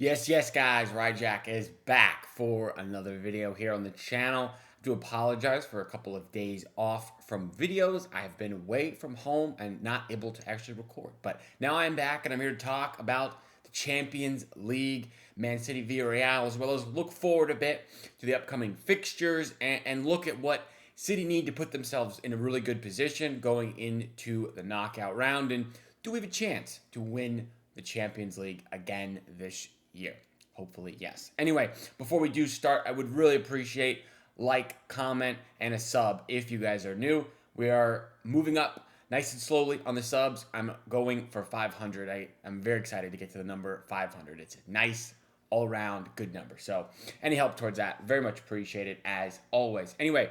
Yes, guys, Ryjack is back for another video here on the channel. I do apologize for a couple of days off from videos. I have been away from home and not able to actually record. But now I'm back and I'm here to talk about the Champions League, Man City Villarreal, as well as look forward a bit to the upcoming fixtures and look at what City need to put themselves in a really good position going into the knockout round. And do we have a chance to win the Champions League again this year? Hopefully, yes. Anyway, before we do start, I would really appreciate like, comment, and a sub if you guys are new. We are moving up nice and slowly on the subs. I'm going for 500. I'm very excited to get to the number 500. It's a nice, all-around good number. So any help towards that, very much appreciated as always. Anyway,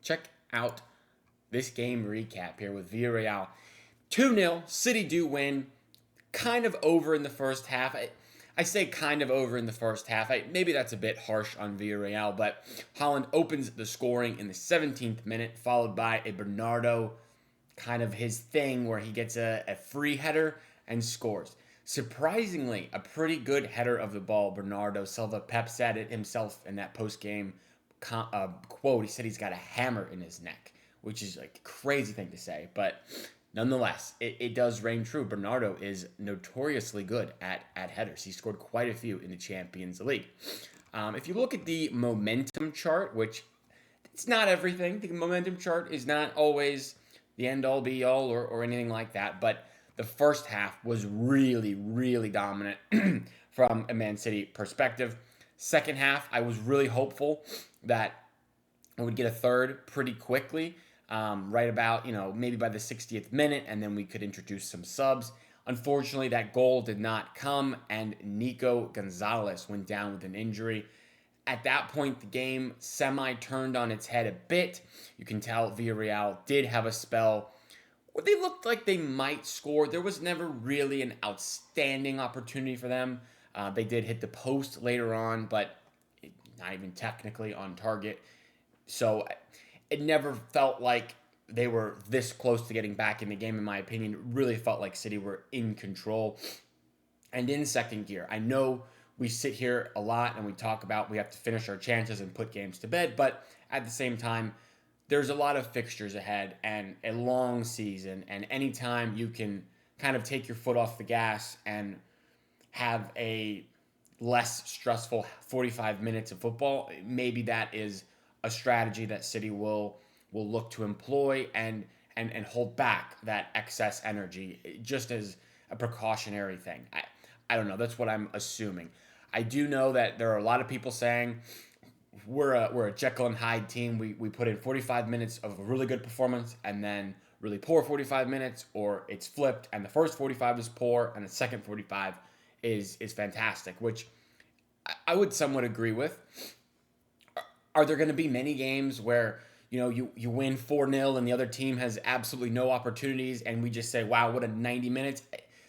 check out this game recap here with Villarreal. 2-0, City do win. Kind of over in the first half. I say kind of over in the first half. Maybe that's a bit harsh on Villarreal, but Holland opens the scoring in the 17th minute, followed by a Bernardo, kind of his thing, where he gets a free header and scores. Surprisingly, a pretty good header of the ball, Bernardo Silva. Pep said it himself in that post-game quote. He said he's got a hammer in his neck, which is like a crazy thing to say, but nonetheless, it does reign true. Bernardo is notoriously good at headers. He scored quite a few in the Champions League. If you look at the momentum chart, which it's not everything. The momentum chart is not always the end-all, be-all, or anything like that. But the first half was really, really dominant from a Man City perspective. Second half, I was really hopeful that I would get a third pretty quickly. Right about, maybe by the 60th minute, and then we could introduce some subs. Unfortunately, that goal did not come, and Nico Gonzalez went down with an injury. At that point, the game semi-turned on its head a bit. You can tell Villarreal did have a spell where they looked like they might score. There was never really an outstanding opportunity for them. They did hit the post later on, but not even technically on target. So it never felt like they were this close to getting back in the game, in my opinion. It really felt like City were in control and in second gear. I know we sit here a lot and we talk about we have to finish our chances and put games to bed, but at the same time, there's a lot of fixtures ahead and a long season, and anytime you can kind of take your foot off the gas and have a less stressful 45 minutes of football, maybe that is a strategy that City will look to employ and hold back that excess energy just as a precautionary thing. I don't know. That's what I'm assuming. I do know that there are a lot of people saying we're a Jekyll and Hyde team. We put in 45 minutes of a really good performance and then really poor 45 minutes, or it's flipped and the first 45 is poor and the second 45 is fantastic, which I would somewhat agree with. Are there going to be many games where you win 4-0 and the other team has absolutely no opportunities and we just say, wow, what a 90 minutes?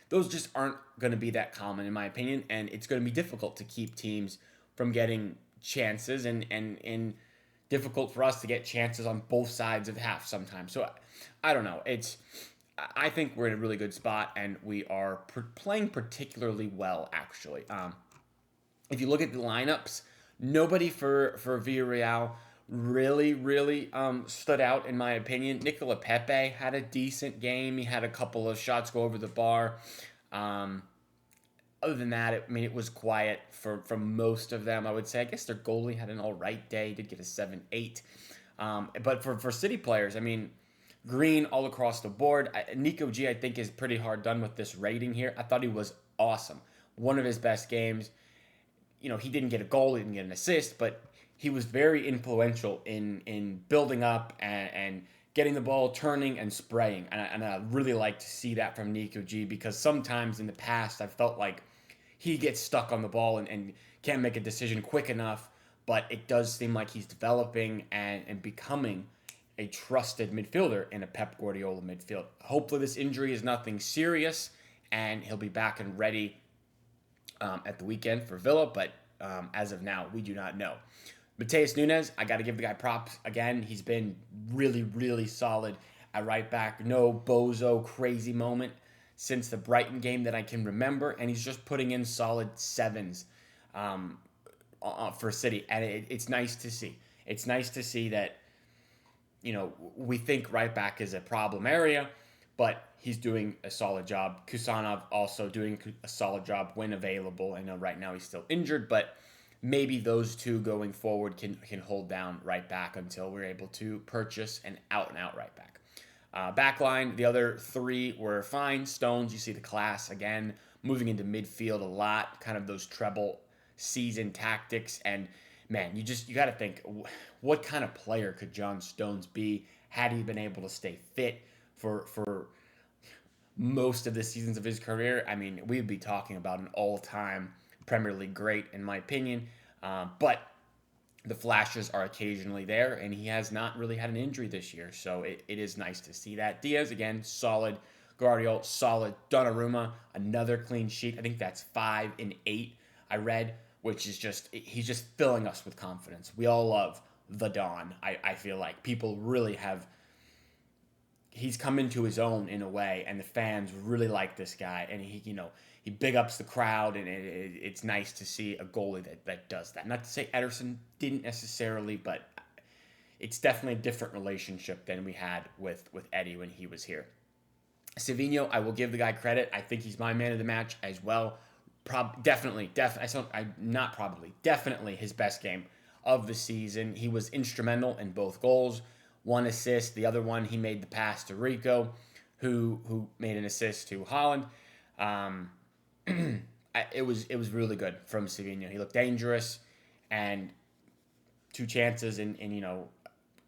Those just aren't going to be that common, in my opinion, and it's going to be difficult to keep teams from getting chances and difficult for us to get chances on both sides of half sometimes. So I don't know. I think we're in a really good spot and we are playing particularly well, actually. If you look at the lineups, nobody for Villarreal really stood out, in my opinion. Nicola Pepe had a decent game. He had a couple of shots go over the bar. Other than that, it was quiet for most of them, I would say. I guess their goalie had an all right day. He did get a 7-8. But for City players, Green all across the board. Nico G, I think, is pretty hard done with this rating here. I thought he was awesome. One of his best games. He didn't get a goal, he didn't get an assist, but he was very influential in building up and getting the ball, turning and spraying. And I really like to see that from Nico G, because sometimes in the past I felt like he gets stuck on the ball and can't make a decision quick enough, but it does seem like he's developing and becoming a trusted midfielder in a Pep Guardiola midfield. Hopefully this injury is nothing serious and he'll be back and ready at the weekend for Villa, but as of now, we do not know. Mateus Nunes, I got to give the guy props again. He's been really solid at right back. No bozo crazy moment. since the Brighton game that I can remember, and he's just putting in solid sevens for City, and it's nice to see. It's nice to see that, we think right back is a problem area, but he's doing a solid job. Kusanov also doing a solid job when available. I know right now he's still injured, but maybe those two going forward can hold down right back until we're able to purchase an out-and-out right back. Backline, the other three were fine. Stones, you see the class again, moving into midfield a lot, kind of those treble season tactics. And man, you got to think, what kind of player could John Stones be had he been able to stay fit for most of the seasons of his career? I mean, we'd be talking about an all-time Premier League great, in my opinion. But the flashes are occasionally there, and he has not really had an injury this year, so it is nice to see that. Diaz, again, solid. Guardiola, solid. Donnarumma, another clean sheet. I think that's 5 and 8, I read, which is he's just filling us with confidence. We all love the Don. I feel like people really have. He's come into his own in a way, and the fans really like this guy, and he big ups the crowd, and it's nice to see a goalie that does that. Not to say Ederson didn't necessarily, but it's definitely a different relationship than we had with Eddie when he was here. Savinho, I will give the guy credit. I think he's my man of the match as well. Definitely his best game of the season. He was instrumental in both goals. One assist, the other one he made the pass to Rico, who made an assist to Haaland. It was really good from Savinho. He looked dangerous, and two chances and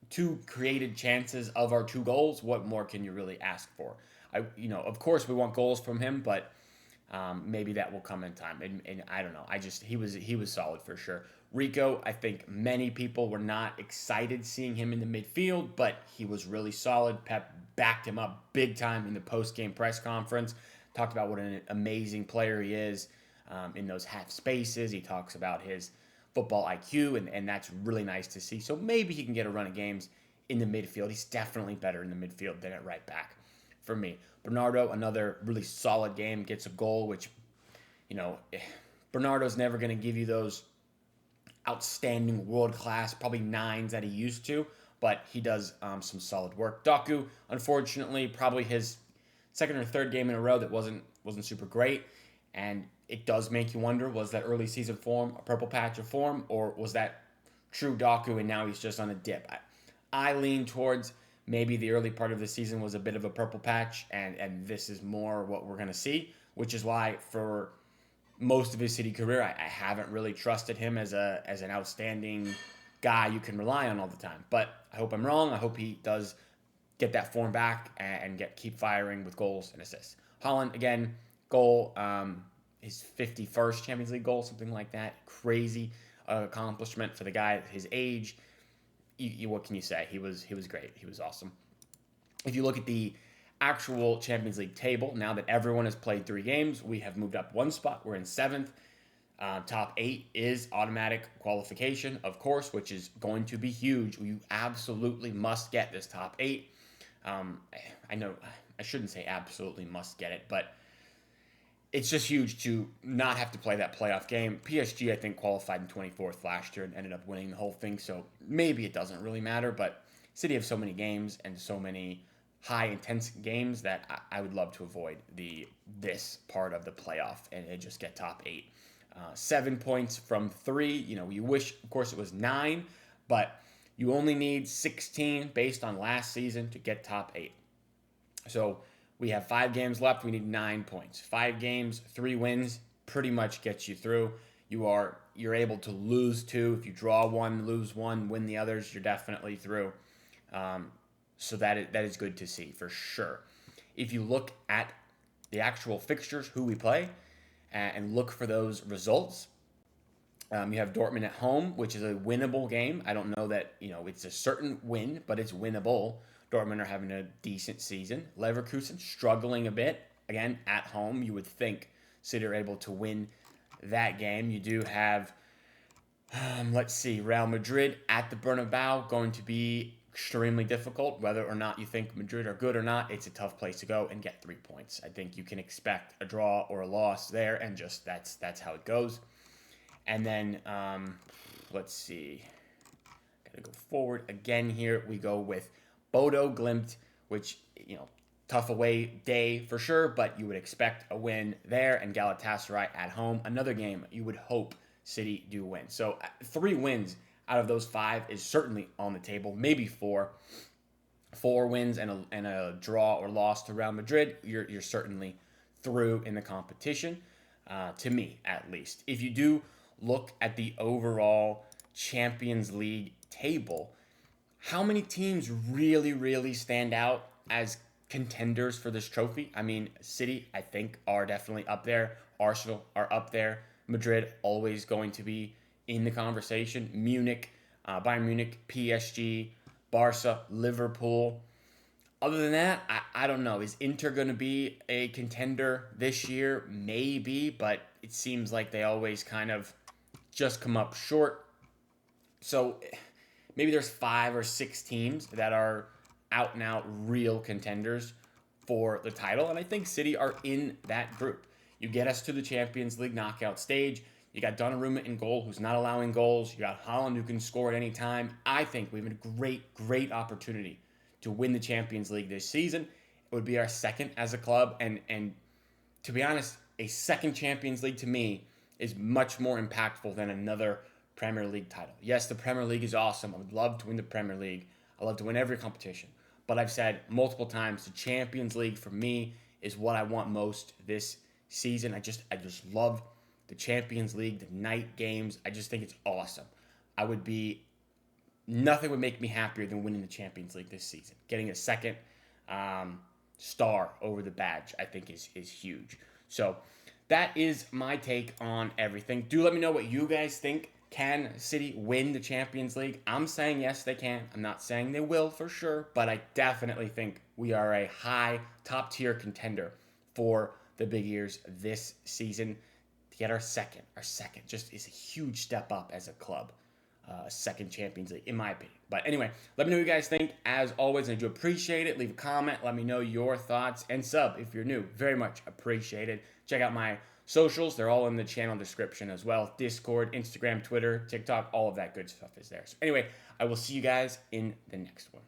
two created chances of our two goals. What more can you really ask for? Of course we want goals from him, but maybe that will come in time. And I don't know. He was solid for sure. Rico, I think many people were not excited seeing him in the midfield, but he was really solid. Pep backed him up big time in the post-game press conference. Talked about what an amazing player he is in those half spaces. He talks about his football IQ, and that's really nice to see. So maybe he can get a run of games in the midfield. He's definitely better in the midfield than at right back for me. Bernardo, another really solid game, gets a goal, which, Bernardo's never going to give you those outstanding world-class, probably 9s that he used to, but he does some solid work. Doku, unfortunately, probably his second or third game in a row that wasn't super great, and it does make you wonder, was that early season form a purple patch of form, or was that true Doku and now he's just on a dip? I lean towards maybe the early part of the season was a bit of a purple patch, and this is more what we're going to see, which is why for most of his City career, I haven't really trusted him as an outstanding guy you can rely on all the time. But I hope I'm wrong. I hope he does get that form back and keep firing with goals and assists. Haaland, again, goal, his 51st Champions League goal, something like that. Crazy accomplishment for the guy at his age. What can you say? He was great. He was awesome. If you look at the actual Champions League table, now that everyone has played 3 games, we have moved up 1 spot. We're in 7th. Top 8 is automatic qualification, of course, which is going to be huge. You absolutely must get this top 8. I know I shouldn't say absolutely must get it, but it's just huge to not have to play that playoff game. PSG, I think, qualified in 24th last year and ended up winning the whole thing, so maybe it doesn't really matter, but City have so many games and so many high intense games that I would love to avoid this part of the playoff and just get top 8. 7 points from 3. You wish, of course, it was 9, but you only need 16 based on last season to get top 8. So we have 5 games left. We need 9 points. 5 games, 3 wins, pretty much gets you through. You're able to lose 2. If you draw 1, lose 1, win the others, you're definitely through. So that is good to see for sure. If you look at the actual fixtures, who we play, and look for those results, you have Dortmund at home, which is a winnable game. I don't know that it's a certain win, but it's winnable. Dortmund are having a decent season. Leverkusen struggling a bit. Again, at home, you would think City are able to win that game. You do have, Real Madrid at the Bernabeu, going to be extremely difficult. Whether or not you think Madrid are good or not, it's a tough place to go and get 3 points. I think you can expect a draw or a loss there, and just that's how it goes. And then let's see. Gotta go forward again here. We go with Bodo Glimt, which, tough away day for sure, but you would expect a win there. And Galatasaray at home, another game you would hope City do win. So 3 wins out of those 5 is certainly on the table. Maybe 4. 4 wins and a draw or loss to Real Madrid, you're certainly through in the competition, to me at least. If you do look at the overall Champions League table, how many teams really, really stand out as contenders for this trophy? I mean, City, I think, are definitely up there. Arsenal are up there. Madrid, always going to be in the conversation. Munich, Bayern Munich, PSG, Barca, Liverpool. Other than that, I don't know. Is Inter going to be a contender this year? Maybe, but it seems like they always kind of just come up short. So maybe there's 5 or 6 teams that are out and out real contenders for the title, and I think City are in that group. You get us to the Champions League knockout stage. You got Donnarumma in goal, who's not allowing goals. You got Haaland, who can score at any time. I think we have a great, great opportunity to win the Champions League this season. It would be our second as a club, and to be honest, a second Champions League to me is much more impactful than another Premier League title. Yes, the Premier League is awesome. I would love to win the Premier League. I love to win every competition. But I've said multiple times, the Champions League for me is what I want most this season. I just love the Champions League, the night games. I just think it's awesome. Nothing would make me happier than winning the Champions League this season. Getting a second star over the badge, I think, is huge. So that is my take on everything. Do let me know what you guys think. Can City win the Champions League? I'm saying yes, they can. I'm not saying they will for sure, but I definitely think we are a high, top-tier contender for the big ears this season. To get our second just is a huge step up as a club. Second Champions League, in my opinion. But anyway, let me know what you guys think. As always, I do appreciate it. Leave a comment. Let me know your thoughts. And sub if you're new. Very much appreciated. Check out my socials. They're all in the channel description as well. Discord, Instagram, Twitter, TikTok, all of that good stuff is there. So anyway, I will see you guys in the next one.